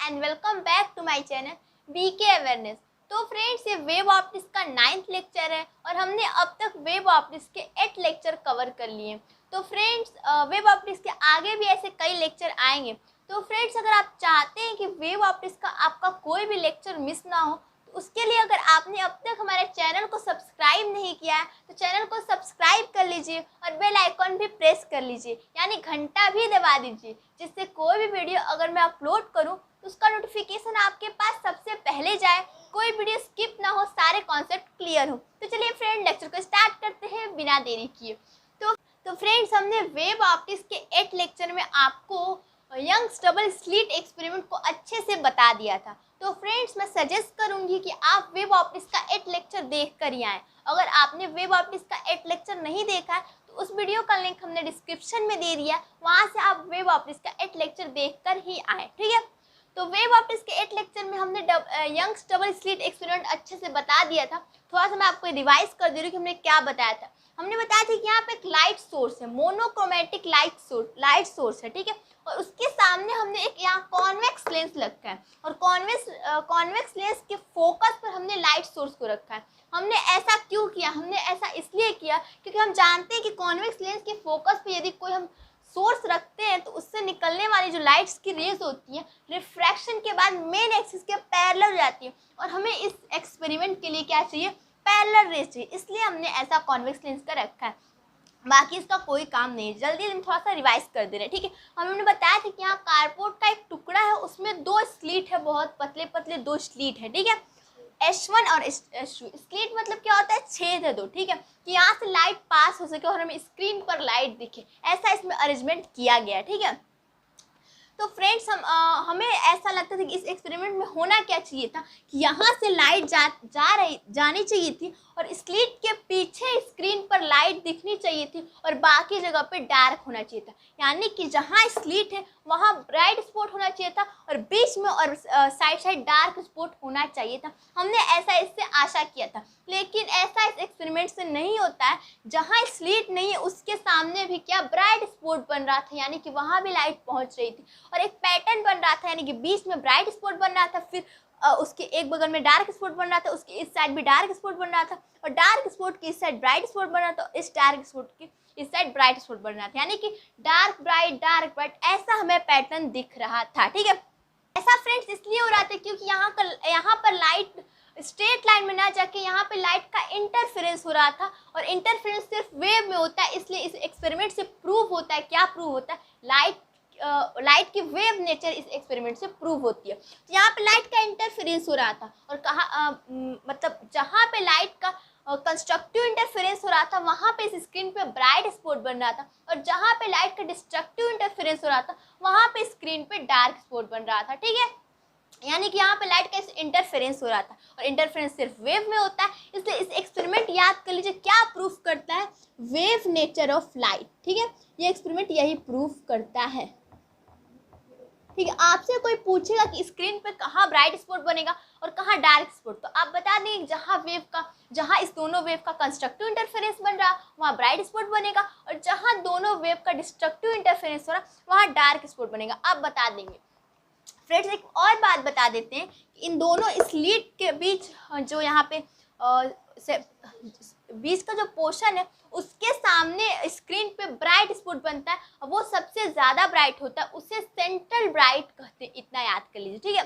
And welcome back to my channel BK awareness. तो friends, ये wave optics का 9th lecture है और हमने अब तक वेब ऑप्टिक्स के 8 लेक्चर कवर कर लिए। तो फ्रेंड्स, वेब ऑप्टिक्स के आगे भी ऐसे कई लेक्चर आएंगे। तो फ्रेंड्स, अगर आप चाहते हैं कि वेब ऑप्टिक्स का आपका कोई भी लेक्चर मिस ना हो, तो उसके लिए अगर आपने अब तक हमारे चैनल को सब्सक्राइब नहीं किया है तो चैनल को सब्सक्राइब कर लीजिए और बेल आइकॉन भी प्रेस कर लीजिए, यानी घंटा भी दबा दीजिए, जिससे कोई भी वीडियो अगर मैं अपलोड करूं तो उसका नोटिफिकेशन आपके पास सबसे पहले जाए, कोई वीडियो स्किप ना हो, सारे कॉन्सेप्ट क्लियर हो। तो चलिए फ्रेंड, लेक्चर को स्टार्ट करते हैं बिना देरी किए। तो फ्रेंड्स, हमने वेब ऑप्टिक्स के 8 लेक्चर में आपको यंग्स डबल स्लिट एक्सपेरिमेंट को अच्छे से बता दिया था। तो फ्रेंड्स, मैं सजेस्ट करूंगी कि आप वेब ऑप्टिक्स का 8 लेक्चर देख कर ही आएँ। अगर आपने वेब ऑप्टिक्स का 8 लेक्चर नहीं देखा है तो उस वीडियो का लिंक हमने डिस्क्रिप्शन में दे दिया है, वहाँ से आप वेब ऑप्टिक्स का 8 लेक्चर देख कर ही आएँ, ठीक है। तो वेब ऑप्टिक्स के 8 लेक्चर में हमने यंग्स डबल स्लिट एक्सपेरिमेंट अच्छे से बता दिया था। थोड़ा सा मैं आपको रिवाइज कर दे रही हूँ कि हमने क्या बताया था। हमने बताया था कि यहाँ पे एक लाइट सोर्स है, मोनोक्रोमेटिक लाइट सोर्स है, ठीक है। और उसके सामने हमने एक यहाँ कॉन्वेक्स लेंस रखा है और कॉन्वेक्स लेंस के फोकस पर हमने लाइट सोर्स को रखा है। हमने ऐसा क्यों किया? हमने ऐसा इसलिए किया क्योंकि हम जानते हैं कि कॉन्वेक्स लेंस के फोकस पे यदि कोई हम सोर्स रखते हैं तो उससे निकलने वाली जो लाइट्स की रेज होती है, रिफ्रैक्शन के बाद मेन एक्सिस के पैरेलल जाती है, और हमें इस एक्सपेरिमेंट के लिए क्या चाहिए? पैरेलल रेज चाहिए। इसलिए हमने ऐसा कॉन्वेक्स लेंस का रखा है, बाकी इसका कोई काम नहीं है। जल्दी हम थोड़ा सा रिवाइज कर दे रहे हैं, ठीक है। हमने बताया था कि यहाँ कार्डबोर्ड का एक टुकड़ा है, उसमें 2 स्लीट है, बहुत पतले पतले 2 स्लीट है, ठीक है। S1 और S2। स्लीट मतलब क्या होता है? छेद है 2, ठीक है, कि यहाँ से लाइट पास हो सके और हमें स्क्रीन पर लाइट दिखे, ऐसा इसमें अरेंजमेंट किया गया है, ठीक है। तो फ्रेंड्स, हमें ऐसा लगता था कि इस एक्सपेरिमेंट में होना क्या चाहिए था कि यहाँ से लाइट जानी चाहिए थी और स्लीट के पीछे स्क्रीन पर लाइट दिखनी चाहिए थी और बाकी जगह पे डार्क होना चाहिए था, यानी कि जहाँ स्लीट है वहाँ ब्राइट स्पॉट होना चाहिए था और बीच में और साइड डार्क स्पॉट होना चाहिए था। हमने ऐसा इससे आशा किया था, लेकिन ऐसा इस एक्सपेरिमेंट से नहीं होता है। जहाँ स्लीट नहीं है उसके सामने भी क्या ब्राइट स्पॉट बन रहा था, यानी कि वहाँ भी लाइट पहुँच रही थी और एक पैटर्न बन रहा था, यानी कि बीच में ब्राइट स्पॉट बन रहा था, फिर उसके एक बगल में डार्क स्पॉट बन रहा था, उसके इस साइड भी डार्क स्पॉट बन रहा था और डार्क स्पॉट की इस साइड ब्राइट स्पॉट बन रहा था, इस डार्क स्पॉट की इस साइड ब्राइट स्पॉट बन रहा था, यानी कि डार्क ब्राइट ऐसा हमें पैटर्न दिख रहा था, ठीक है। ऐसा फ्रेंड्स इसलिए हो रहा था क्योंकि यहाँ पर लाइट स्ट्रेट लाइन में ना जाके यहाँ पे लाइट का इंटरफेरेंस हो रहा था, और इंटरफेरेंस सिर्फ वेव में होता है। इसलिए इस एक्सपेरिमेंट से प्रूव होता है, क्या प्रूव होता है? लाइट की वेव नेचर इस एक्सपेरिमेंट से प्रूव होती है। तो यहाँ पे लाइट का इंटरफेरेंस हो रहा था और मतलब जहाँ पे लाइट का कंस्ट्रक्टिव इंटरफेरेंस हो रहा था वहाँ पे इस स्क्रीन पे ब्राइट स्पॉट बन रहा था, और जहाँ पे लाइट का डिस्ट्रक्टिव इंटरफेरेंस हो रहा था वहाँ पे स्क्रीन पे डार्क स्पॉट बन रहा था, ठीक है। यानी कि यहाँ पे लाइट का इंटरफेरेंस हो रहा था और इंटरफेरेंस सिर्फ वेव में होता है। इसलिए इस एक्सपेरिमेंट याद कर लीजिए, क्या प्रूफ करता है? वेव नेचर ऑफ लाइट, ठीक है। ये एक्सपेरिमेंट यही प्रूफ करता है, ठीक है। आपसे कोई पूछेगा कि स्क्रीन पे कहाँ ब्राइट स्पॉट बनेगा और कहाँ डार्क स्पॉट, तो आप बता देंगे जहाँ इस दोनों वेव का कंस्ट्रक्टिव इंटरफेरेंस बन रहा वहाँ ब्राइट स्पॉट बनेगा, और जहाँ दोनों वेव का डिस्ट्रक्टिव इंटरफेरेंस हो रहा वहाँ डार्क स्पॉट बनेगा, आप बता देंगे। फ्रेंड्स, एक और बात बता देते हैं कि इन दोनों स्लीट के बीच जो यहाँ पे बीच का जो पोर्शन है उसके सामने स्क्रीन पे ब्राइट स्पॉट बनता है, और वो सबसे ज़्यादा ब्राइट होता है, उसे सेंट्रल ब्राइट कहते हैं। इतना याद कर लीजिए, ठीक है।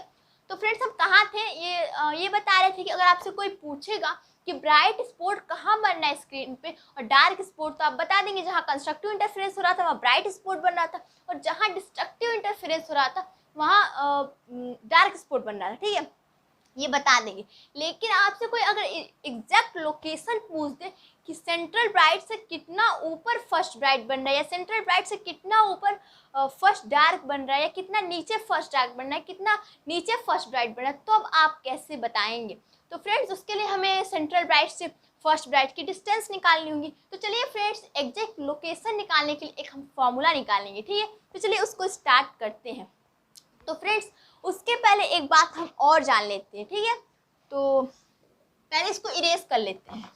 तो फ्रेंड्स, हम कहाँ थे? ये बता रहे थे कि अगर आपसे कोई पूछेगा कि ब्राइट स्पॉट कहाँ बनना है स्क्रीन पे और डार्क स्पॉट, तो आप बता देंगे जहाँ कंस्ट्रक्टिव इंटरफेरेंस हो रहा था वहाँ ब्राइट स्पॉट बन रहा था, और जहाँ डिस्ट्रक्टिव इंटरफेरेंस हो रहा था वहाँ डार्क स्पॉट बन रहा था, ठीक है। ये बता देंगे। लेकिन आपसे कोई अगर एग्जैक्ट लोकेशन पूछ दे कि सेंट्रल ब्राइट से कितना ऊपर फर्स्ट ब्राइट बन रहा है, या सेंट्रल ब्राइट से कितना ऊपर फर्स्ट डार्क बन रहा है, या कितना नीचे फर्स्ट डार्क बन रहा है, कितना नीचे फर्स्ट ब्राइट बन रहा है, तो अब आप कैसे बताएंगे? तो फ्रेंड्स, उसके लिए हमें सेंट्रल ब्राइट से फर्स्ट ब्राइट की डिस्टेंस निकालनी होगी। तो चलिए फ्रेंड्स, एग्जैक्ट लोकेशन निकालने के लिए एक हम फॉर्मूला निकालेंगे, ठीक है। तो चलिए उसको स्टार्ट करते हैं। तो फ्रेंड्स, उसके पहले एक बात हम और जान लेते हैं, ठीक है। तो पहले इसको इरेज कर लेते हैं।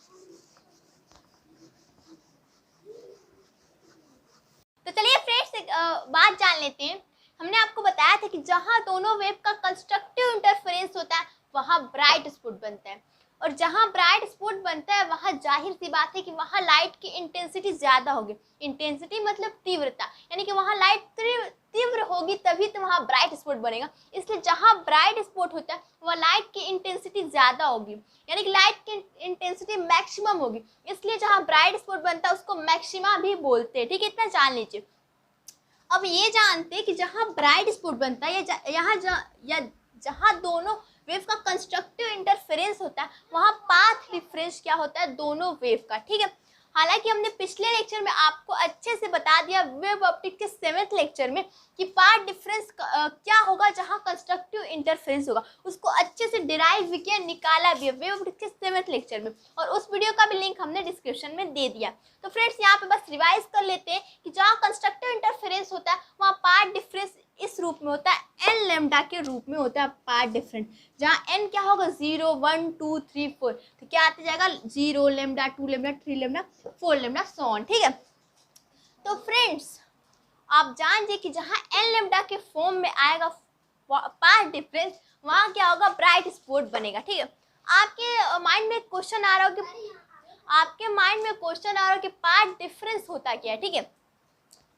तो चलिए फ्रेंड्स, एक बात जान लेते हैं हमने आपको बताया था कि जहाँ दोनों वेव का कंस्ट्रक्टिव इंटरफेरेंस होता है वहाँ ब्राइट स्पॉट बनता है, और जहाँ ब्राइट स्पॉट बनता है वहाँ जाहिर सी बात है कि वहाँ लाइट की इंटेंसिटी ज़्यादा होगी। इंटेंसिटी मतलब तीव्रता, यानी कि वहाँ लाइट तीव्र होगी तभी तो वहाँ ब्राइट स्पॉट बनेगा। इसलिए जहाँ ब्राइट स्पॉट होता है वहाँ लाइट की इंटेंसिटी ज़्यादा होगी, यानी कि लाइट की इंटेंसिटी मैक्सिमम होगी। इसलिए जहाँ ब्राइट स्पॉट बनता है उसको मैक्सिमा भी बोलते हैं। ठीक है, इतना जान लीजिए। अब ये जानते हैं कि जहाँ ब्राइट स्पॉट बनता है या जहाँ दोनों वेव का कंस्ट्रक्टिव इंटरफेरेंस होता है वहाँ पाथ डिफरेंस क्या होता है दोनों वेव का। ठीक है, हालांकि हमने पिछले लेक्चर में आपको अच्छे से बता दिया वेव ऑप्टिक्स के 7th लेक्चर में कि पाथ डिफरेंस क्या होगा जहाँ कंस्ट्रक्टिव इंटरफेरेंस होगा, उसको अच्छे से डिराइव भी किया, निकाला भी है वेव ऑप्टिक्स के 7th लेक्चर में, और उस वीडियो का भी लिंक हमने डिस्क्रिप्शन में दे दिया। तो फ्रेंड्स यहाँ पे बस रिवाइज कर लेते हैं कि जहाँ कंस्ट्रक्टिव इंटरफेरेंस होता है वहाँ पाथ डिफरेंस इस रूप में होता है, एन लेमडा के रूप में होता है पाथ डिफरेंस, जहाँ एन क्या होगा 0 1 2 3 4, तो क्या आते जाएगा 0 lambda 2 lambda 3 lambda 4 lambda so on. ठीक है, तो फ्रेंड्स आप जान लीजिए कि जहाँ एन लेमडा के फॉर्म में आएगा पाथ डिफरेंस वहाँ क्या होगा ब्राइट स्पॉट बनेगा। ठीक है, आपके माइंड में क्वेश्चन आ रहा हो कि पाथ डिफरेंस होता क्या है। ठीक है,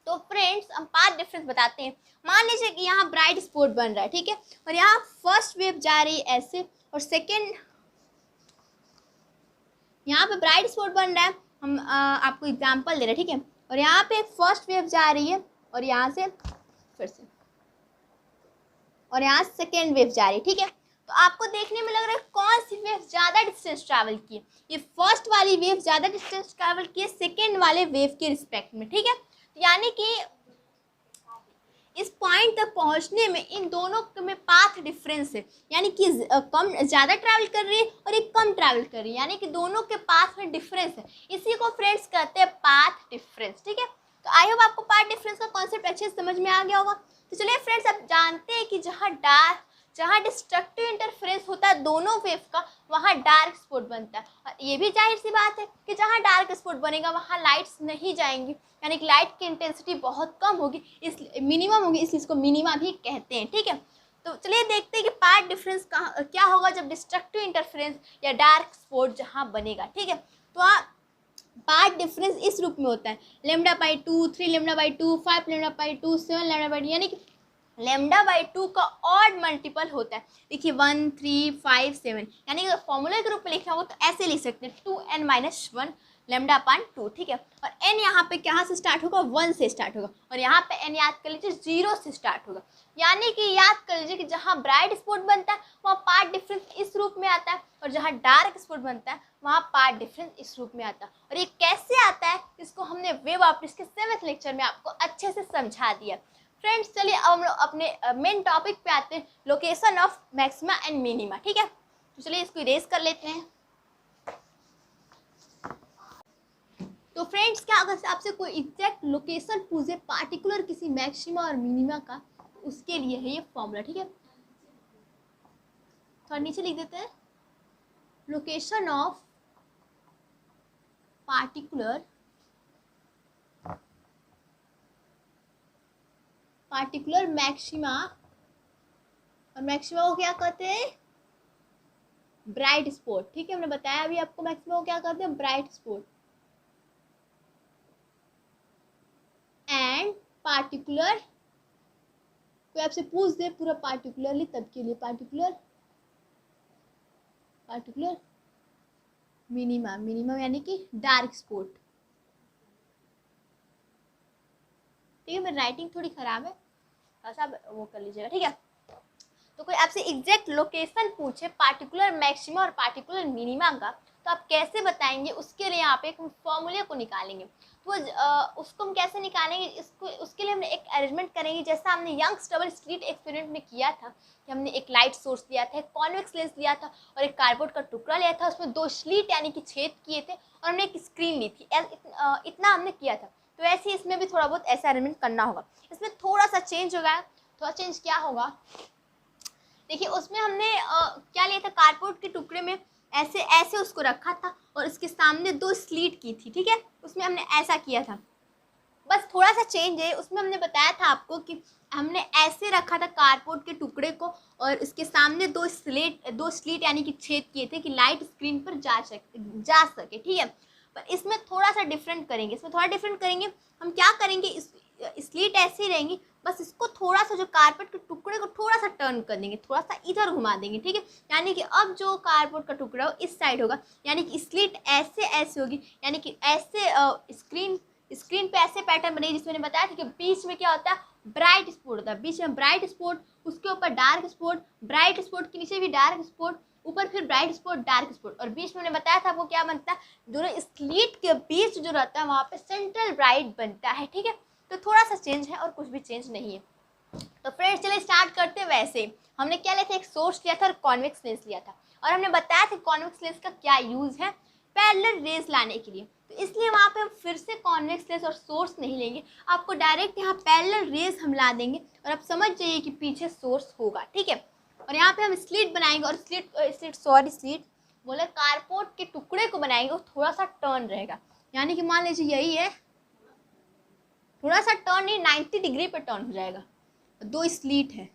तो फ्रेंड्स हम पाथ डिफरेंस बताते हैं। मान लीजिए कि यहाँ ब्राइट स्पॉट बन रहा है, ठीक है, और यहाँ फर्स्ट वेव जा रही है ऐसे, और सेकेंड यहाँ पे ब्राइट स्पॉट बन रहा है, हम आपको एग्जांपल दे रहे हैं। ठीक है, और यहाँ पे फर्स्ट वेव जा रही है और यहाँ से फिर से, और यहाँ सेकेंड वेव जा रही है। ठीक है, तो आपको देखने में लग रहा है कौन सी वेव ज़्यादा डिस्टेंस ट्रैवल की है। ये फर्स्ट वाली वेव ज़्यादा डिस्टेंस ट्रैवल की है सेकेंड वाले वेव के रिस्पेक्ट में। ठीक है, यानी कि इस पॉइंट तक पहुंचने में इन दोनों में पाथ डिफरेंस है, यानी कि कम ज़्यादा ट्रैवल कर रही है और एक कम ट्रैवल कर रही है, यानी कि दोनों के पाथ में डिफरेंस है। इसी को फ्रेंड्स कहते हैं पाथ डिफरेंस। ठीक है, तो आई होप आपको पाथ डिफरेंस का कॉन्सेप्ट अच्छे से समझ में आ गया होगा। तो चलिए फ्रेंड्स, अब जानते हैं कि जहाँ डिस्ट्रक्टिव इंटरफेरेंस होता है दोनों वेव का वहाँ डार्क स्पॉट बनता है, और ये भी जाहिर सी बात है कि जहाँ डार्क स्पॉट बनेगा वहाँ लाइट्स नहीं जाएंगी, यानी कि लाइट की इंटेंसिटी बहुत कम होगी, इस मिनिमम होगी, इसलिए इसको मिनिमा भी कहते हैं। ठीक है, तो चलिए देखते हैं कि पाथ डिफरेंस क्या होगा जब डिस्ट्रक्टिव इंटरफेरेंस या डार्क स्पॉट जहाँ बनेगा। ठीक है, तो पाथ डिफरेंस इस रूप में होता है lambda by 2, 3 lambda by 2, 5 lambda by 2, 7 lambda by 2, यानी कि लेमडा बाई 2 का ऑड मल्टीपल होता है। देखिए 1 3 5 7, यानी कि फॉर्मूला के रूप में लिखना हो तो ऐसे लिख सकते हैं 2n-1 लेमडा अपान 2। ठीक है, और n यहाँ पे कहाँ से स्टार्ट होगा 1 से स्टार्ट होगा, और यहाँ पे n याद कर लीजिए 0 से स्टार्ट होगा, यानी कि याद कर लीजिए कि जहाँ ब्राइट स्पॉट बनता है वहाँ पाथ डिफरेंस इस रूप में आता है, और जहाँ डार्क स्पॉट बनता है वहाँ पाथ डिफरेंस इस रूप में आता है। और ये कैसे आता है इसको हमने वेव ऑप्टिक्स के 7th लेक्चर में आपको अच्छे से समझा दिया। फ्रेंड्स चलिए अब हम लोग अपने मेन टॉपिक पे आते हैं, location of maxima and minima. ठीक है, तो चलिए इसको इरेज कर लेते हैं। तो फ्रेंड्स क्या अगर आपसे कोई एग्जैक्ट लोकेशन पूछे पार्टिकुलर किसी मैक्सिमा और मिनिमा का, तो उसके लिए है ये फॉर्मूला। ठीक है, थोड़ा नीचे लिख देते हैं, लोकेशन ऑफ पार्टिकुलर मैक्सिमा, और मैक्सिमा को क्या कहते हैं ब्राइट स्पॉट। ठीक है, हमने बताया अभी आपको मैक्सिमा को क्या कहते हैं ब्राइट स्पॉट, एंड पार्टिकुलर कोई आपसे पूछ दे पूरा पार्टिकुलरली तब के लिए पार्टिकुलर मिनिमा यानी कि डार्क स्पॉट। ठीक है, मेरी राइटिंग थोड़ी खराब है, ऐसा वो कर लीजिएगा। ठीक है, तो कोई आपसे एग्जैक्ट लोकेशन पूछे पार्टिकुलर मैक्सिमा और पार्टिकुलर मिनिमा का, तो आप कैसे बताएंगे, उसके लिए यहाँ पे एक फॉर्मूले को निकालेंगे। तो उसको हम कैसे निकालेंगे, उसके लिए हमने एक अरेंजमेंट करेंगे जैसा हमने यंग्स डबल स्लिट एक्सपेरिमेंट में किया था, कि हमने एक लाइट सोर्स लिया था, एक कॉन्वेक्स लेंस लिया था और एक कार्डबोर्ड का टुकड़ा लिया था, उसमें 2 स्लिट यानी कि छेद किए थे, और हमने एक स्क्रीन ली थी। इतना हमने किया था। तो ऐसे ही इसमें भी थोड़ा बहुत ऐसा अरेंजमेंट करना होगा। इसमें थोड़ा सा चेंज होगा, थोड़ा चेंज क्या होगा, देखिए उसमें हमने क्या लिया था, कार्डबोर्ड के टुकड़े में ऐसे उसको रखा था और इसके सामने 2 स्लीट की थी। ठीक है, उसमें हमने ऐसा किया था, बस थोड़ा सा चेंज है उसमें। हमने बताया था आपको कि हमने ऐसे रखा था कार्डबोर्ड के टुकड़े को और इसके सामने दो स्लीट यानी कि छेद किए थे कि लाइट स्क्रीन पर जा सके, ठीक है। पर इसमें थोड़ा सा डिफरेंट करेंगे, हम क्या करेंगे, इस स्लीट ऐसी रहेंगी, बस इसको थोड़ा सा जो कारपेट के टुकड़े को थोड़ा सा टर्न कर देंगे, थोड़ा सा इधर घुमा देंगे, ठीक है। यानी कि अब जो कार्डबोर्ड का टुकड़ा हो इस साइड होगा, यानी कि स्लीट ऐसे होगी, यानी कि ऐसे स्क्रीन पे ऐसे पैटर्न बनेगी जिसमें मैंने बताया था कि बीच में क्या होता है, ब्राइट स्पॉट होता है। बीच में ब्राइट स्पॉट, उसके ऊपर डार्क स्पॉट, ब्राइट स्पॉट के नीचे भी डार्क स्पॉट, ऊपर फिर ब्राइट स्पॉट, डार्क स्पॉट, और बीच में मैंने बताया था आपको क्या बनता है, दोनों स्लीट के बीच जो रहता है वहाँ पे सेंट्रल ब्राइट बनता है, ठीक है। तो थोड़ा सा चेंज है और कुछ भी चेंज नहीं है। तो फ्रेंड्स चलिए स्टार्ट करते हैं। वैसे हमने क्या लिया था, एक सोर्स लिया था और कॉन्वेक्स लेंस लिया था, और हमने बताया था कॉन्वेक्स लेंस का क्या यूज़ है, पैरेलल रेज लाने के लिए। तो इसलिए वहाँ पे हम फिर से कॉन्वेक्स लेंस और सोर्स नहीं लेंगे, आपको डायरेक्ट यहाँ पैरेलल रेज हम ला देंगे और आप समझ जाइए कि पीछे सोर्स होगा, ठीक है। और यहाँ पे हम स्लीट बनाएंगे, और स्लीट बोले कार्डबोर्ड के टुकड़े को बनाएंगे, वो थोड़ा सा टर्न रहेगा, यानी कि मान लीजिए यही है, थोड़ा सा टर्न नहीं 90 डिग्री पे टर्न हो जाएगा। दो स्लीट है,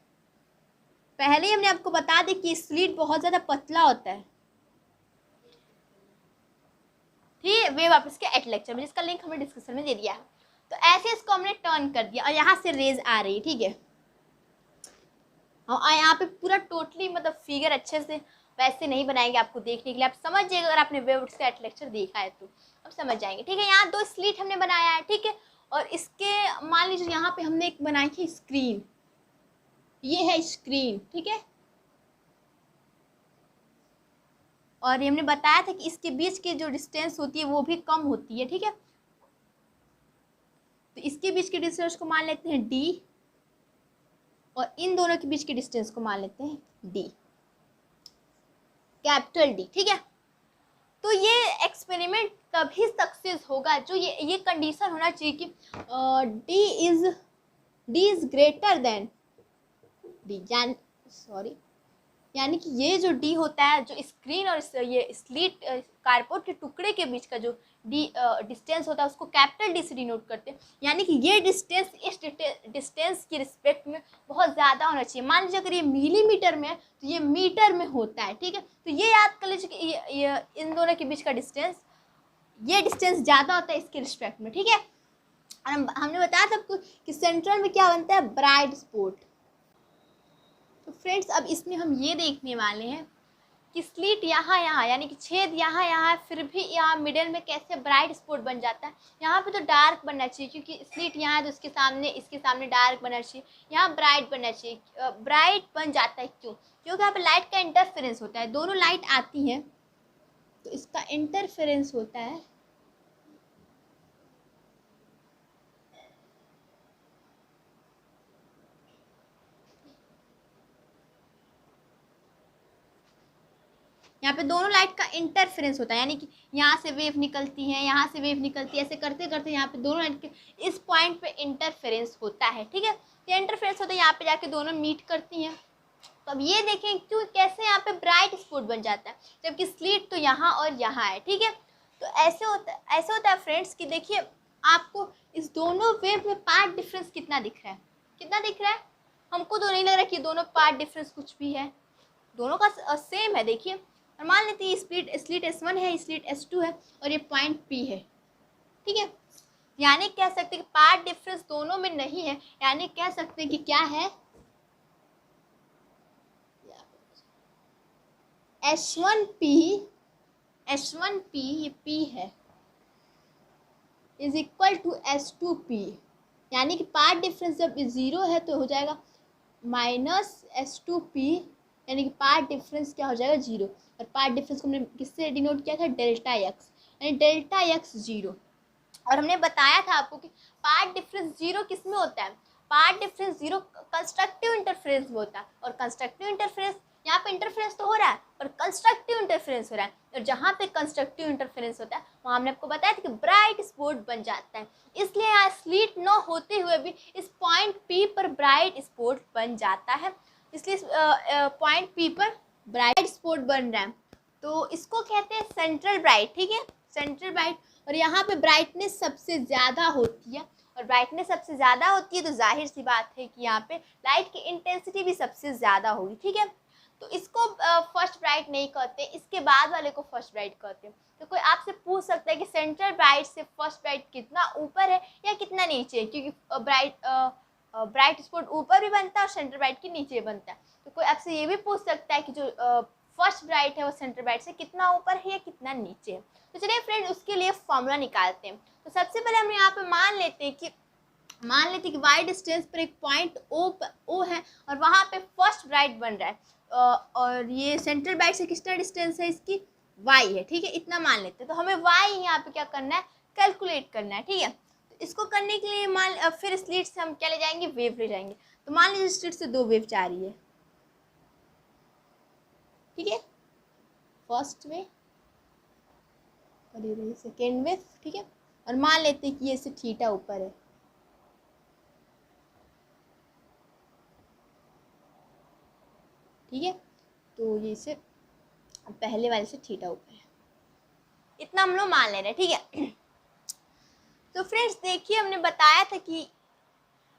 पहले ही हमने आपको बता दी कि स्लीट बहुत ज़्यादा पतला होता है, ठीक है। वेव ऑप्टिक्स के एट लेक्चर में, जिसका लिंक हमने डिस्क्रिप्शन में दे दिया है। तो ऐसे इसको हमने टर्न कर दिया और यहाँ से रेज आ रही है, ठीक है। और यहाँ पे पूरा टोटली मतलब फिगर अच्छे से वैसे नहीं बनाएंगे आपको देखने के लिए, आप समझ जाइएगा, अगर आपने वेव ऑप्टिक्स का एट लेक्चर देखा है तो आप समझ जाएंगे, ठीक है। यहाँ दो स्लीट हमने बनाया है, ठीक है। और इसके मान लीजिए यहाँ पे हमने एक बनाई थी स्क्रीन, ये है स्क्रीन, ठीक है। और ये हमने बताया था कि इसके बीच की जो डिस्टेंस होती है वो भी कम होती है, ठीक है। तो इसके बीच के डिस्टेंस को मान लेते हैं d, और इन दोनों के बीच के डिस्टेंस को मान लेते हैं d, कैपिटल D, ठीक है। तो ये एक्सपेरिमेंट तभी सक्सेस होगा जो ये कंडीशन होना चाहिए कि d is greater than d, यानी कि ये जो d होता है, जो स्क्रीन और ये स्लीट कार्डबोर्ड के टुकड़े के बीच का जो डिस्टेंस होता है उसको कैपिटल D से डिनोट करते हैं, यानी कि ये डिस्टेंस इस डिस्टेंस की रिस्पेक्ट में बहुत ज़्यादा होना चाहिए। मान लीजिए अगर ये मिलीमीटर में है तो ये मीटर में होता है, ठीक है। तो ये याद कर लीजिए कि ये इन दोनों के बीच का डिस्टेंस, ये डिस्टेंस ज़्यादा होता है इसके रिस्पेक्ट में, ठीक है। और हमने बताया था आपको कि सेंट्रल में क्या बनता है, ब्राइट स्पॉट। तो फ्रेंड्स अब इसमें हम ये देखने वाले हैं कि स्लीट यहाँ यानी कि छेद यहाँ फिर भी यहाँ मिडिल में कैसे ब्राइट स्पॉट बन जाता है। यहाँ पे तो डार्क बनना चाहिए क्योंकि स्लीट यहाँ है, तो इसके सामने डार्क बनना चाहिए, यहाँ ब्राइट बनना चाहिए। ब्राइट बन जाता है क्योंकि यहाँ पे लाइट का इंटरफेरेंस होता है, दोनों लाइट आती हैं तो इसका इंटरफेरेंस होता है। यहाँ पे दोनों लाइट का इंटरफेरेंस होता है, यानी कि यहाँ से वेव निकलती है, यहाँ से वेव निकलती है, ऐसे करते करते यहाँ पे दोनों लाइट के इस पॉइंट पे इंटरफेरेंस होता है, ठीक है। ये इंटरफेरेंस होता है, यहाँ पे जाके दोनों मीट करती हैं। तो अब ये देखें क्यों कैसे यहाँ पे ब्राइट स्पॉट बन जाता है, जबकि स्लीट तो यहाँ और यहाँ है, ठीक है। तो ऐसे होता है फ्रेंड्स कि देखिए आपको इस दोनों वेव में पार्ट डिफरेंस कितना दिख रहा है, हमको तो नहीं लग रहा कि दोनों पार्ट डिफरेंस कुछ भी है, दोनों का सेम है। देखिए और मान लेते हैं स्लीट S1 है, स्लीट S2 है और ये पॉइंट P है, ठीक है। यानी कह सकते हैं कि पार्ट डिफरेंस दोनों में नहीं है, यानी कह सकते हैं कि क्या है, S1P ये P है इज इक्वल टू S2P, यानी कि पार्ट डिफरेंस जब 0 है तो हो जाएगा माइनस S2P, यानी कि पार्ट डिफरेंस क्या हो जाएगा 0। और पार्ट डिफरेंस को हमने किससे डिनोट किया था, डेल्टा एक्स, यानी डेल्टा एक्स 0। और हमने बताया था आपको कि पार्ट डिफरेंस 0 किस में होता है, पार्ट डिफरेंस 0 कंस्ट्रक्टिव इंटरफेरेंस में होता है। और कंस्ट्रक्टिव इंटरफेरेंस, यहाँ पे इंटरफेरेंस तो हो रहा है और कंस्ट्रक्टिव इंटरफेरेंस हो रहा है, और जहाँ पे कंस्ट्रक्टिव इंटरफेरेंस होता है वहाँ हमने आपको बताया था कि ब्राइट स्पॉट बन जाता है। इसलिए यहाँ स्लीट न होते हुए भी इस पॉइंट P पर ब्राइट स्पॉट बन जाता है, इसलिए पॉइंट P पर ब्राइट स्पॉट बन रहा है। तो इसको कहते हैं सेंट्रल ब्राइट, ठीक है, सेंट्रल ब्राइट। और यहाँ पे ब्राइटनेस सबसे ज़्यादा होती है, और ब्राइटनेस सबसे ज़्यादा होती है तो जाहिर सी बात है कि यहाँ पे लाइट की इंटेंसिटी भी सबसे ज़्यादा होगी, ठीक है। तो इसको फर्स्ट ब्राइट नहीं कहते, इसके बाद वाले को फर्स्ट ब्राइट कहते हैं। तो कोई आपसे पूछ सकता है कि सेंट्रल ब्राइट से फर्स्ट ब्राइट कितना ऊपर है या कितना नीचे है, क्योंकि ब्राइट स्पॉट ऊपर भी बनता है और सेंट्रल ब्राइट के नीचे बनता है। तो कोई आपसे ये भी पूछ सकता है कि जो फर्स्ट ब्राइट है वो सेंट्रल ब्राइट से कितना ऊपर है या कितना नीचे है। तो चलिए फ्रेंड उसके लिए फॉर्मूला निकालते हैं। तो सबसे पहले हम यहाँ पे मान लेते हैं कि वाई डिस्टेंस पर एक पॉइंट ओ है और वहाँ पे फर्स्ट ब्राइट बन रहा है, और ये सेंट्रल ब्राइट से कितना डिस्टेंस है इसकी वाई है, ठीक है। इतना मान लेते हैं। तो हमें वाई यहाँ पे क्या करना है, कैलकुलेट करना है, ठीक है। तो इसको करने के लिए फिर स्लिट से हम क्या ले जाएंगे, वेव ले जाएंगे। तो मान लीजिए स्लिट से 2 वेव जा रही है, ठीक है, फर्स्ट वेव और ये रही सेकेंड वेव, ठीक है। और मान लेते हैं कि ये से थीटा ऊपर है, ठीक है। तो ये से पहले वाले से थीटा ऊपर है, इतना हम लोग मान ले रहे हैं, ठीक है। तो फ्रेंड्स देखिए, हमने बताया था कि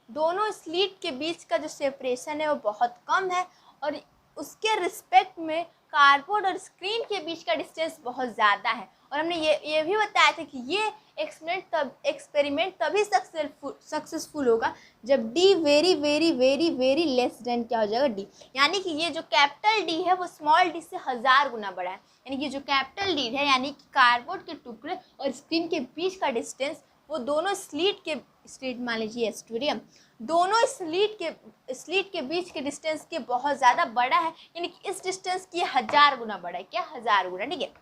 दोनों स्लिट के बीच का जो सेपरेशन है वो बहुत कम है, और उसके रिस्पेक्ट में कार्डबोर्ड और स्क्रीन के बीच का डिस्टेंस बहुत ज़्यादा है। और हमने ये भी बताया था कि ये एक्सपेरिमेंट तभी सक्सेसफुल होगा जब D very very very very less than क्या हो जाएगा, डी, यानी कि ये जो कैपिटल डी है वो स्मॉल डी से 1000 गुना बड़ा है। यानी कि जो कैपिटल डी है, यानी कि कार्डबोर्ड के टुकड़े और स्क्रीन के बीच का डिस्टेंस, वो दोनों स्लिट मान लीजिए स्टूडियम, दोनों स्लिट के बीच के डिस्टेंस के बहुत ज़्यादा बड़ा है, यानी कि इस डिस्टेंस की 1000 गुना बड़ा है, क्या 1000 गुना, ठीक है।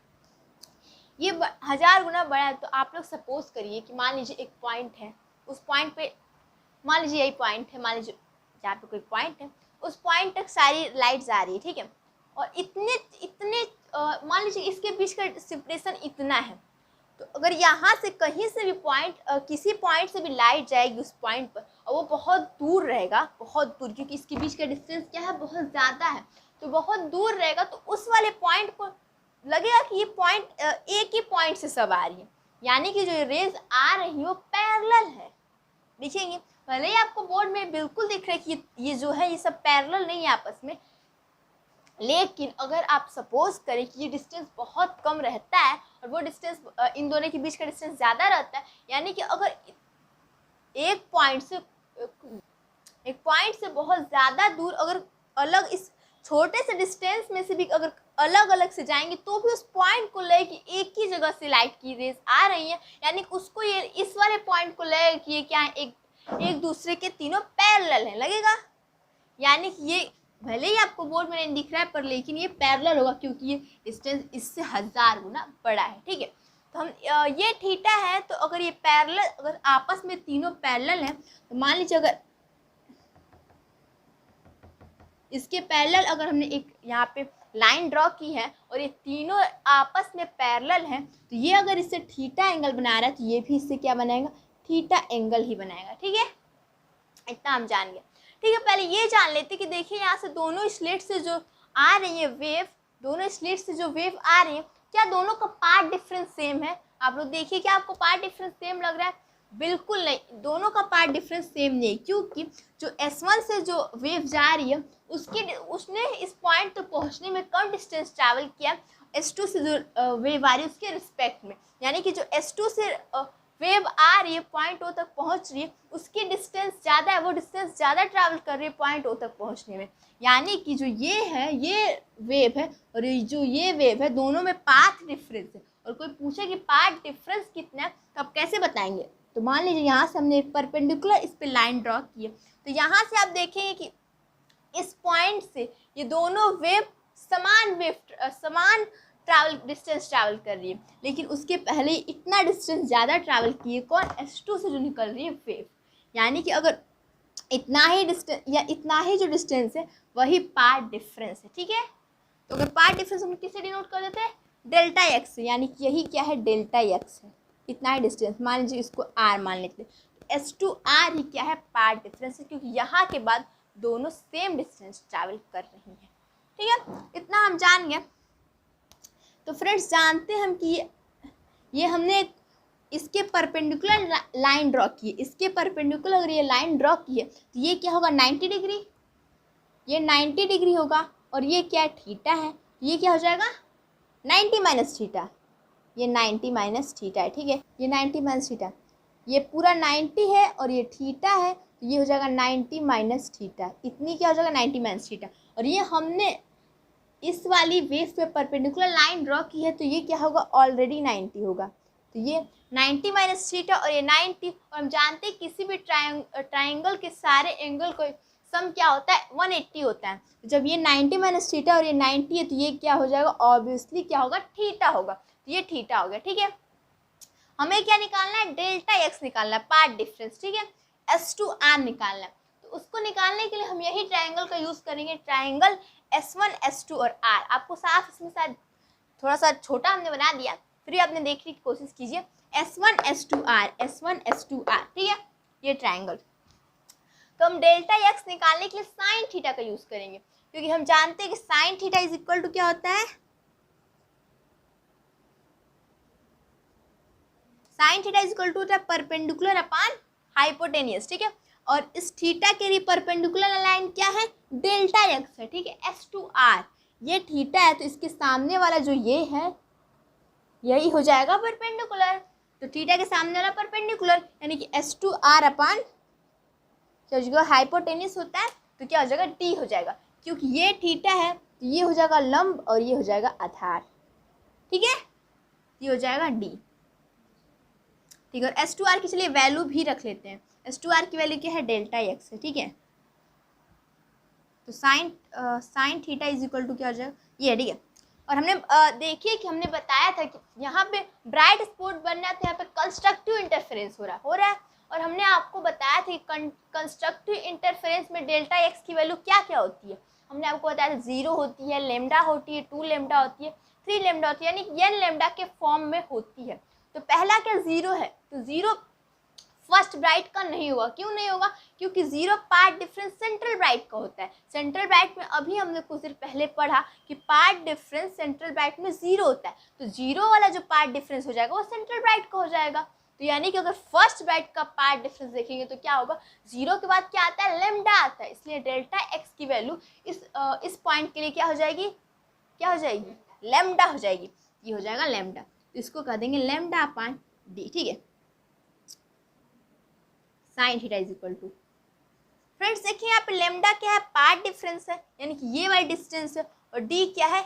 ये 1000 गुना बड़ा है। तो आप लोग सपोज करिए कि मान लीजिए एक पॉइंट है, उस पॉइंट पे मान लीजिए यही पॉइंट है, मान लीजिए जहाँ पे कोई पॉइंट है, उस पॉइंट तक सारी लाइट्स आ रही है, ठीक है। और इतने मान लीजिए इसके बीच का सेपरेशन इतना है। तो अगर यहाँ से कहीं से भी किसी पॉइंट से भी लाइट जाएगी उस पॉइंट पर, और वो बहुत दूर रहेगा, बहुत दूर, क्योंकि इसके बीच का डिस्टेंस क्या है, बहुत ज़्यादा है, तो बहुत दूर रहेगा, तो उस वाले पॉइंट को लगेगा कि ये पॉइंट एक ही पॉइंट से सब आ रही है, यानी कि जो रेज आ रही है वो पैरेलल है। देखेंगे भले ही आपको बोर्ड में बिल्कुल दिख रहा है कि ये जो है ये सब पैरेलल नहीं है आपस में, लेकिन अगर आप सपोज करें कि ये डिस्टेंस बहुत कम रहता है और वो डिस्टेंस इन दोनों के बीच का डिस्टेंस ज़्यादा रहता है, यानी कि अगर एक पॉइंट से बहुत ज़्यादा दूर, अगर अलग इस छोटे से डिस्टेंस में से भी अगर अलग अलग से जाएंगे तो भी उस पॉइंट को ले कि एक ही जगह से लाइट की रेज आ रही है, यानी उसको ये इस वाले पॉइंट को ले कि ये क्या है, एक दूसरे के तीनों पैरेलल है, लगेगा। यानी कि ये भले ही आपको बोर्ड में नहीं दिख रहा है पर लेकिन ये पैरेलल होगा, क्योंकि ये डिस्टेंस इससे 1000 गुना बड़ा है, ठीक है। तो हम ये थीटा है, तो अगर ये पैरेलल, अगर आपस में तीनों पैरेलल हैं, तो मान लीजिए अगर इसके पैरेलल अगर हमने एक यहाँ पे लाइन ड्रॉ की है और ये तीनों आपस में पैरेलल हैं, तो ये अगर इससे थीटा एंगल बना रहा है तो ये भी इससे क्या बनाएगा, थीटा एंगल ही बनाएगा, ठीक है। इतना हम जान गए, ठीक है। पहले ये जान लेते कि देखिए यहाँ से दोनों स्लिट से जो आ रही है वेव, दोनों स्लिट से जो वेव आ रही है, क्या दोनों का पार्ट डिफरेंस सेम है? आप लोग देखिए, क्या आपको पार्ट डिफरेंस सेम लग रहा है? बिल्कुल नहीं, दोनों का पार्ट डिफरेंस सेम नहीं, क्योंकि जो S1 से जो वेव जा रही है उसने इस पॉइंट तक पहुँचने में कम डिस्टेंस ट्रैवल किया S2 से जो वेव आ रही है उसके रिस्पेक्ट में, यानी कि जो S2 से वेव आ रही है पॉइंट ओ तक पहुंच रही है, उसकी डिस्टेंस ज़्यादा है, वो डिस्टेंस ज़्यादा ट्रैवल कर रही है पॉइंट ओ तक पहुंचने में। यानी कि जो ये है, ये वेव है और जो ये वेव है, दोनों में पाथ डिफरेंस है। और कोई पूछे कि पाथ डिफरेंस कितना है तो आप कैसे बताएंगे? तो मान लीजिए यहाँ से हमने एक परपेंडिकुलर इस पर लाइन ड्रॉ की है, तो यहाँ से आप देखेंगे कि इस पॉइंट से ये दोनों वेव समान डिस्टेंस ट्रैवल कर रही है, लेकिन उसके पहले इतना डिस्टेंस ज़्यादा ट्रैवल किए, कौन? S2 से जो निकल रही है वेव। यानी कि अगर इतना ही डिस्टेंस या इतना ही जो डिस्टेंस है वही पार्ट डिफरेंस है, ठीक है। तो अगर पार्ट डिफरेंस हम किससे डिनोट कर देते हैं? डेल्टा एक्स से, यानी कि यही क्या है, डेल्टा एक्स है, इतना ही डिस्टेंस। मान लीजिए इसको R मान लेते हैं, S2R ही क्या है, पार्ट डिफरेंस है, क्योंकि यहाँ के बाद दोनों सेम डिस्टेंस ट्रैवल कर रही हैं, ठीक है। इतना हम जान गए। तो फ्रेंड्स जानते हैं हम कि ये हमने इसके परपेंडिकुलर लाइन ड्रॉ की है, इसके परपेंडिकुलर अगर ये लाइन ड्रॉ की है तो ये क्या होगा 90 डिग्री, ये 90 डिग्री होगा। और ये क्या थीटा है, ये क्या हो जाएगा 90 माइनस थीटा, ये 90 माइनस थीटा है, ठीक है, ये 90 माइनस थीटा, ये पूरा 90 है और ये थीटा है, तो ये हो जाएगा 90 माइनस थीटा, इतनी क्या हो जाएगा 90 माइनस थीटा। और ये हमने इस वाली वेव पे परपेंडिकुलर लाइन ड्रॉ की है तो ये क्या होगा ऑलरेडी 90 होगा, तो ये 90 माइनस थीटा और ये 90। और हम जानते हैं किसी भी ट्राइंगल के सारे एंगल को सम क्या होता है 180 होता है। तो जब ये 90 माइनस थीटा और ये 90 है तो ये क्या हो जाएगा ऑब्वियसली क्या होगा थीटा होगा, तो ये थीटा हो गया, ठीक है। हमें क्या निकालना है डेल्टा एक्स निकालना है, पार्ट डिफरेंस, ठीक है, S2R निकालना है। तो उसको निकालने के लिए हम यही ट्राइंगल का यूज करेंगे, ट्राइंगल S1 S2 और R। आपको साफ इसमें शायद थोड़ा सा छोटा हमने बना दिया, फिर आपने देखने की कोशिश कीजिए S1 S2R, S1 S2R, ठीक है, ये ट्राइंगल। तो हम डेल्टा एक्स निकालने के लिए साइन थीटा का यूज करेंगे, क्योंकि हम जानते हैं कि sine theta is equal to क्या होता है, sine theta is equal to होता है परपेंडिकुलर अपान हाइपोटेनियस, ठीक है। और इस थीटा के लिए परपेंडिकुलर लाइन क्या है डेल्टा एक्स है, ठीक है, S2R, ये थीटा है तो इसके सामने वाला जो ये है यही हो जाएगा परपेंडिकुलर, तो थीटा के सामने वाला परपेंडिकुलर यानी कि S2R अपान क्या हो जाएगा हाइपोटेनियस होता है तो क्या हो जाएगा D हो जाएगा, क्योंकि ये थीटा है तो ये हो जाएगा लंब और ये हो जाएगा आधार, ठीक है, ये हो जाएगा D, ठीक है। और S2R की चलिए वैल्यू भी रख लेते हैं, S2R की वैल्यू क्या है डेल्टा एक्स है, ठीक है। तो sine theta is equal to क्या हो जाएगा ये, ठीक है। और हमने देखिए कि हमने बताया था कि यहाँ पे ब्राइट स्पॉट बनना है तो यहाँ पे कंस्ट्रक्टिव इंटरफेरेंस हो रहा है। और हमने आपको बताया था कि कंस्ट्रक्टिव इंटरफेरेंस में डेल्टा एक्स की वैल्यू क्या क्या होती है। हमने आपको बताया था 0 होती है, लेमडा होती है, 2 लेमडा होती है, 3 लेमडा होती है, यानी n लेमडा के फॉर्म में होती है। तो पहला क्या 0 है, तो 0 फर्स्ट ब्राइट का नहीं होगा, क्यों नहीं होगा, क्योंकि 0 पार्ट डिफरेंस सेंट्रल ब्राइट का होता है। सेंट्रल ब्राइट में अभी हमने कुछ देर पहले पढ़ा कि पार्ट डिफरेंस सेंट्रल ब्राइट में 0 होता है, तो 0 वाला जो पार्ट डिफरेंस हो जाएगा वो सेंट्रल ब्राइट का हो जाएगा। तो यानी कि अगर फर्स्ट ब्राइट का पार्ट डिफरेंस देखेंगे तो क्या होगा 0 के बाद क्या आता है लेमडा आता है, इसलिए डेल्टा एक्स की वैल्यू इस पॉइंट के लिए क्या हो जाएगी, क्या हो जाएगी लेमडा हो जाएगी, ये हो जाएगा लेमडा, तो इसको कह देंगे लेमडा अपान डी, ठीक है। Sine theta is equal to, friends देखिए यहाँ पे लेमडा क्या है पार्ट डिफरेंस है, यानी कि ये वाली डिस्टेंस है, और डी क्या है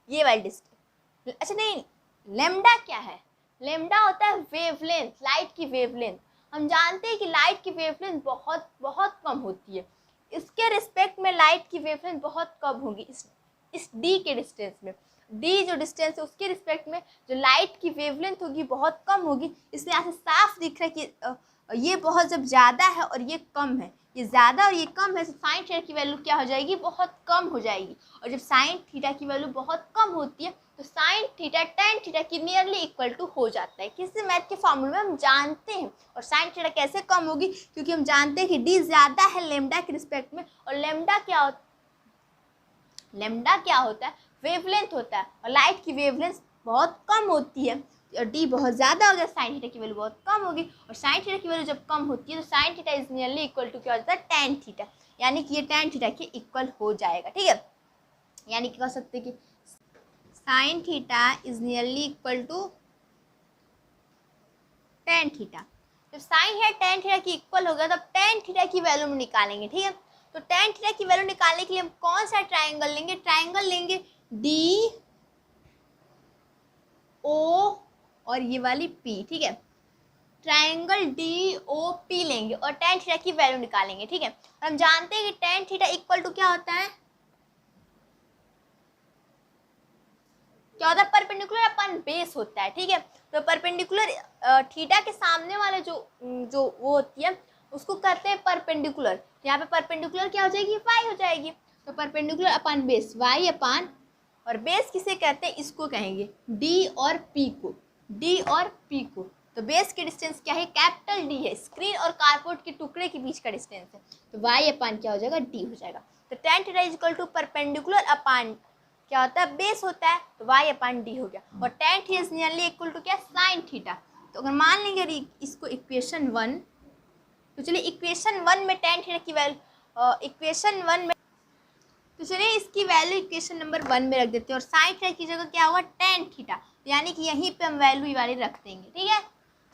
ये वाली डिस्टेंस। अच्छा नहीं, लेमडा क्या है, लेमडा होता है वेवलेंथ, लाइट की वेवलेंथ। हम जानते हैं कि लाइट की वेवलेंथ बहुत बहुत कम होती है, इसके रिस्पेक्ट में लाइट की वेवलेंथ बहुत कम होगी इस डी के डिस्टेंस में। डी जो डिस्टेंस है उसके रिस्पेक्ट में जो लाइट की वेवलेंथ होगी बहुत कम होगी, इसलिए यहाँ से साफ दिख रहा है कि ये बहुत जब ज़्यादा है और ये कम है, ये ज़्यादा और ये कम है, तो साइन थीटा की वैल्यू क्या हो जाएगी बहुत कम हो जाएगी। और जब साइन थीटा की वैल्यू बहुत कम होती है तो साइन थीटा टेन थीटा की नियरली इक्वल टू हो जाता है, किसी मैथ के फॉर्मूले में हम जानते हैं। और साइन थीटा कैसे कम होगी, क्योंकि हम जानते हैं कि डी ज़्यादा है लेमडा के रिस्पेक्ट में, और लेमडा क्या होता है वेवलेंथ होता है, और लाइट की वेवलेंथ बहुत कम होती है, और डी बहुत ज़्यादा हो गया, साइन थीटा की वैल्यू बहुत कम होगी। और साइन थीटा की वैल्यू जब कम होती है तो sine theta is nearly equal to क्या हो जाता है टेन थीटा, यानी कि ये टेन थीटा के इक्वल हो जाएगा, ठीक है। यानी कि कह सकते हैं कि sine theta is nearly equal to tan theta. जब साइन है टेन थीटा की इक्वल हो गया तब टेन थीटा की वैल्यू हम निकालेंगे, ठीक है। तो टेन थीटा की वैल्यू निकालने के लिए हम कौन सा ट्राइंगल लेंगे, ट्राइंगल लेंगे डी ओ और ये वाली पी, ठीक है, ट्राइंगल डी ओ पी लेंगे और टेन थीटा की वैल्यू निकालेंगे, ठीक है। और हम जानते हैं कि टेन थीटा इक्वल टू क्या होता है, क्या होता है परपेंडिकुलर अपन बेस होता है, ठीक है। तो परपेंडिकुलर थीटा के सामने वाले जो वो होती है उसको कहते हैं परपेंडिकुलर। यहाँ पे परपेंडिकुलर क्या हो जाएगी वाई हो जाएगी, तो परपेंडिकुलर अपन बेस वाई अपन, और बेस किसे कहते हैं इसको कहेंगे डी और पी को, डी और पी को। तो बेस की डिस्टेंस क्या है कैपिटल डी है, स्क्रीन और कार्डबोर्ड के टुकड़े के बीच का डिस्टेंस है, तो वाई अपन क्या हो जाएगा डी हो जाएगा। तो tan theta is equal to perpendicular अपन क्या होता है बेस होता है, तो वाई अपन डी हो गया। और tan theta is nearly equal to क्या साइन थीटा, तो अगर मान लेंगे अगर इसको इक्वेशन 1, तो चलिए इक्वेशन 1 में tan थीटा की वैल्यू इक्वेशन 1 में, तो चलिए इसकी वैल्यू इक्वेशन नंबर 1 में रख देते हैं और साइन थीटा की जगह क्या होगा tan थीटा, यानी कि यहीं पे हम वैल्यू वाली रख देंगे। ठीक है,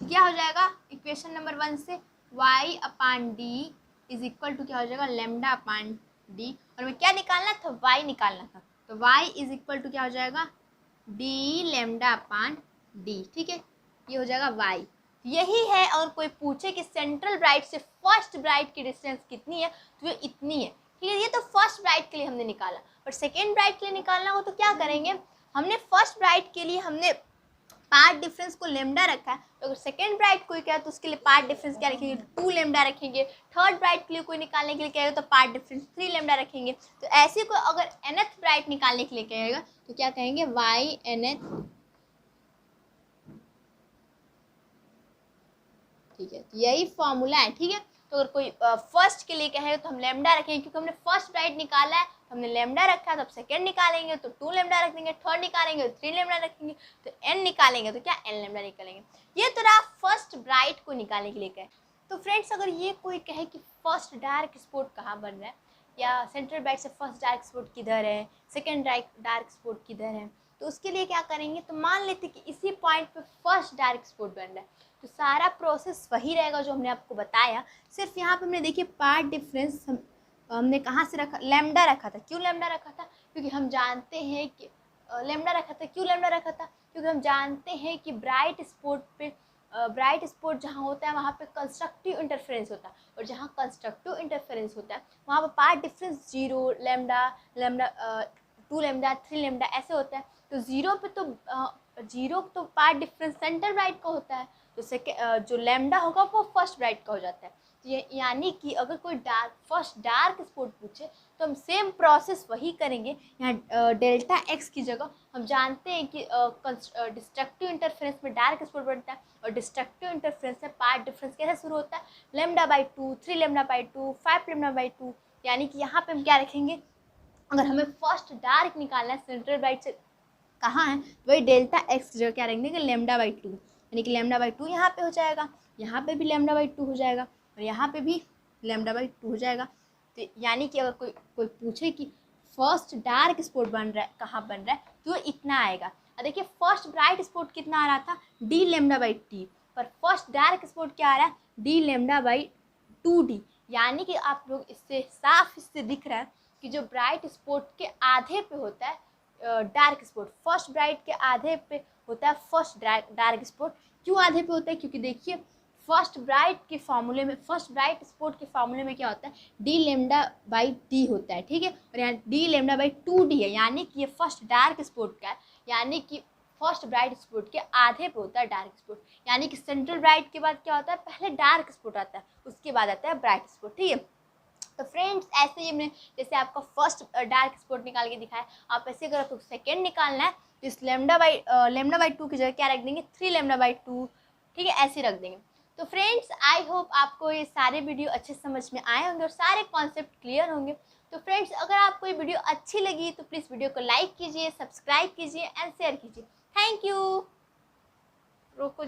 तो क्या हो जाएगा इक्वेशन नंबर 1 से y upon D is equal to क्या हो जाएगा लेमडा अपान डी, और हमें क्या निकालना था y निकालना था, तो y इज इक्वल टू क्या हो जाएगा डी लेमडा अपान डी। ठीक है, ये हो जाएगा y। यही है, अगर कोई पूछे कि सेंट्रल ब्राइट से फर्स्ट ब्राइट की डिस्टेंस कितनी है तो ये इतनी है। ठीक है, ये तो फर्स्ट ब्राइट के लिए हमने निकाला, और सेकेंड ब्राइट के लिए निकालना हो तो क्या करेंगे, हमने फर्स्ट ब्राइट के लिए हमने पार्ट डिफरेंस को लेमडा रखा है, तो अगर सेकेंड ब्राइट कोई क्या है तो उसके लिए पार्ट डिफरेंस क्या रखेंगे 2 लेमडा रखेंगे। थर्ड ब्राइट के लिए कोई निकालने के लिए क्या है तो पार्ट डिफरेंस 3 लेमडा रखेंगे। तो ऐसे को अगर nth ब्राइट निकालने के लिए कहेगा तो क्या कहेंगे y nth। ठीक है, तो यही फॉर्मूला है। ठीक है, तो अगर कोई फर्स्ट के लिए कहे तो हम लेमडा रखेंगे, क्योंकि हमने फर्स्ट ब्राइट निकाला है तो हमने लेमडा रखा है, तो अब सेकेंड निकालेंगे तो 2 लेमडा रख देंगे, थर्ड निकालेंगे तो 3 लेमडा रखेंगे, तो n निकालेंगे तो क्या n लेमडा निकालेंगे। ये तो रहा फर्स्ट ब्राइट को निकालने के लिए कहे। तो फ्रेंड्स अगर ये कोई कहे कि फर्स्ट डार्क स्पॉट कहाँ बन रहा है, या सेंट्रल ब्राइट से फर्स्ट डार्क स्पॉट किधर है, सेकेंड डार्क स्पॉट किधर है, तो उसके लिए क्या करेंगे, तो मान लेते कि इसी पॉइंट पे फर्स्ट डार्क स्पॉट बन रहा है, तो सारा प्रोसेस वही रहेगा जो हमने आपको बताया। सिर्फ यहाँ पे हमने देखिए पार्ट डिफरेंस हमने कहाँ से रखा, लेमडा रखा था। क्यों लेमडा रखा था, क्योंकि हम जानते हैं कि लेमडा रखा था। क्यों लेमडा रखा था, क्योंकि हम जानते हैं कि ब्राइट स्पॉट जहाँ होता है वहाँ पे कंस्ट्रक्टिव इंटरफेरेंस होता है, और जहाँ कंस्ट्रक्टिव इंटरफेरेंस होता है वहाँ पर path difference 0 lambda 2 lambda 3 lambda ऐसे होता है। तो जीरो तो पार्ट डिफरेंस सेंटर ब्राइट का होता है, तो जो लेमडा होगा वो फर्स्ट ब्राइट का हो जाता है। तो ये यानी कि अगर कोई फर्स्ट डार्क स्पॉट पूछे तो हम सेम प्रोसेस वही करेंगे। यहाँ डेल्टा एक्स की जगह हम जानते हैं कि डिस्ट्रक्टिव इंटरफेरेंस में डार्क स्पॉट बनता है, और डिस्ट्रक्टिव इंटरफेरेंस में पार्ट डिफरेंस कैसे शुरू होता है lambda by 2, 3 lambda by 2, 5 lambda by 2। यानी कि यहाँ पे हम क्या रखेंगे, अगर हमें फर्स्ट डार्क निकालना है सेंट्रल ब्राइट से कहाँ है, वही डेल्टा एक्स की जगह क्या रख देंगे लेमडा बाई 2, यानी कि लेमडा बाई 2 यहाँ पे हो जाएगा, यहाँ पे भी लेमडा बाई 2 हो जाएगा, और यहाँ पे भी लेमडा बाई 2 हो जाएगा। तो यानी कि अगर कोई पूछे कि फर्स्ट डार्क स्पॉट बन रहा है कहाँ बन रहा है, तो इतना आएगा। और देखिए फर्स्ट ब्राइट स्पॉट कितना आ रहा था डी लेमडा बाई टी, पर फर्स्ट डार्क स्पॉट क्या आ रहा है डी लेमडा बाई 2d। यानी कि आप लोग इससे दिख रहा है कि जो ब्राइट स्पॉट के आधे पे होता है डार्क स्पॉट, फर्स्ट ब्राइट के आधे पे होता है फर्स्ट डार्क स्पॉट। क्यों आधे पे होता है, क्योंकि देखिए फर्स्ट ब्राइट स्पॉट के फॉर्मूले में क्या होता है डी लेमडा बाई टी होता है। ठीक है, और यहाँ डी लेमडा बाई 2d है, यानी कि ये फर्स्ट डार्क स्पॉट का है, यानी कि फर्स्ट ब्राइट स्पॉट के आधे पे होता है डार्क स्पॉट। यानी कि सेंट्रल ब्राइट के बाद क्या होता है पहले डार्क स्पॉट आता है, उसके बाद आता है ब्राइट स्पॉट। ठीक है, तो फ्रेंड्स ऐसे ही हमने जैसे आपका फर्स्ट डार्क स्पॉट निकाल के दिखाया, आप ऐसे अगर आपको सेकेंड निकालना है तो इस लेमडा बाई 2 की जगह क्या रख देंगे 3 लेमडा बाई 2। ठीक है, ऐसे रख देंगे। तो फ्रेंड्स आई होप आपको ये सारे वीडियो अच्छे समझ में आए होंगे और सारे कॉन्सेप्ट क्लियर होंगे। तो फ्रेंड्स अगर आपको ये वीडियो अच्छी लगी तो प्लीज़ वीडियो को लाइक कीजिए, सब्सक्राइब कीजिए एंड शेयर कीजिए। Thank you. रोको।